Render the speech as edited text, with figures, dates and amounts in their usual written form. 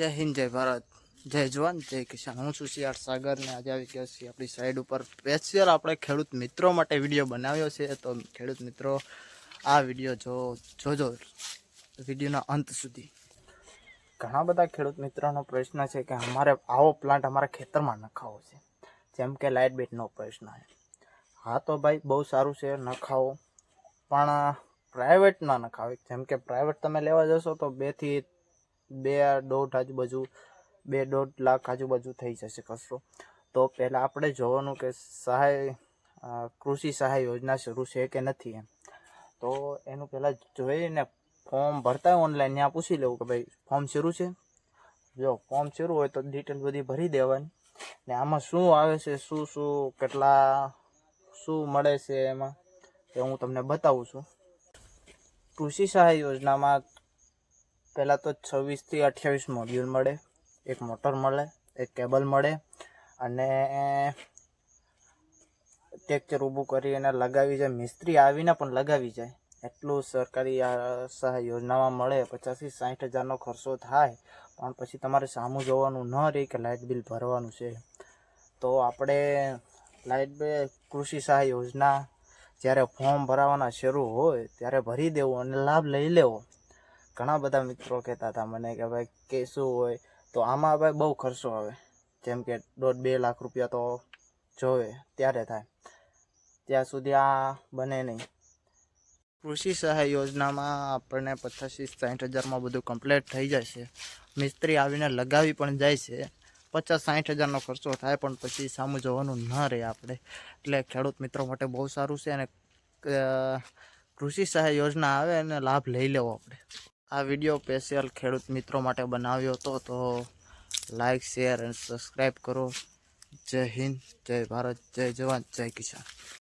જય હિન્દ, જય ભારત, જય જવાન, જય કિસાન। હું છું સિયાર સાગર ને આજે આવી ગયા છીએ આપણી સાઈડ ઉપર સ્પેશિયલ આપણે ખેડૂત મિત્રો માટે વિડીયો બનાવ્યો છે। તો ખેડૂત મિત્રો આ વિડીયો જોજો વિડીયોના અંત સુધી। ઘણા બધા ખેડૂત મિત્રોનો પ્રશ્ન છે કે અમારે આવો પ્લાન્ટ અમારા ખેતરમાં નખાવો છે, જેમ કે લાઇટ બેટનો પ્રશ્ન છે। હા તો ભાઈ બહુ સારું છે, નખાવો, પણ પ્રાઇવેટ ના નખાવે। જેમ કે પ્રાઇવેટ તમે લેવા જશો તો 2.5 આજુબાજુ 2.5 લાખ આજુબાજુ થઈ જશે ખર્ચો। તો પહેલાં આપણે જોવાનું કે કૃષિ સહાય યોજના શરૂ છે કે નથી એમ। તો એનું પહેલાં જોઈને ફોર્મ ભરતા હોય ઓનલાઈન ત્યાં પૂછી લેવું કે ભાઈ ફોર્મ શરૂ છે। જો ફોર્મ શરૂ હોય તો ડિટેલ બધી ભરી દેવાની ને આમાં શું આવે છે, શું મળે છે એમાં એ હું તમને બતાવું છું। કૃષિ સહાય યોજનામાં પહેલાં તો 26 થી 28 મોડ્યુલ મળે, એક મોટર મળે, એક કેબલ મળે અને ટેક્ચર ઊભું કરી અને લગાવી જાય, મિસ્ત્રી આવીને પણ લગાવી જાય, એટલું સરકારી સહાય યોજનામાં મળે। 50 થી 60 હજારનો ખર્ચો થાય, પણ પછી તમારે સામું જોવાનું ન રહે કે લાઇટ બિલ ભરવાનું છે। તો આપણે કૃષિ સહાય યોજના જ્યારે ફોર્મ ભરાવાના શરૂ હોય ત્યારે ભરી દેવું અને લાભ લઈ લેવો। ઘણા બધા મિત્રો કહેતા હતા મને કે ભાઈ કે શું હોય, તો આમાં ભાઈ બહુ ખર્ચો આવે, જેમ કે 1.5-2 લાખ રૂપિયા તો જોવે ત્યારે થાય, ત્યાં સુધી આ બને નહીં। કૃષિ સહાય યોજનામાં આપણને 50 થી 60 હજારમાં બધું કમ્પ્લીટ થઈ જાય છે, મિસ્ત્રી આવીને લગાવી પણ જાય છે। 50-60 હજારનો ખર્ચો થાય, પણ પછી સામું જોવાનું ન રહે આપણે, એટલે ખેડૂત મિત્રો માટે બહુ સારું છે અને કૃષિ સહાય યોજના આવે અને લાભ લઈ લેવો આપણે। આ વિડીયો સ્પેશિયલ ખેડૂત મિત્રો માટે બનાવ્યો હતો, તો લાઈક, શેર અને સબસ્ક્રાઈબ કરો। જય હિન્દ, જય ભારત, જય જવાન, જય કિસાન।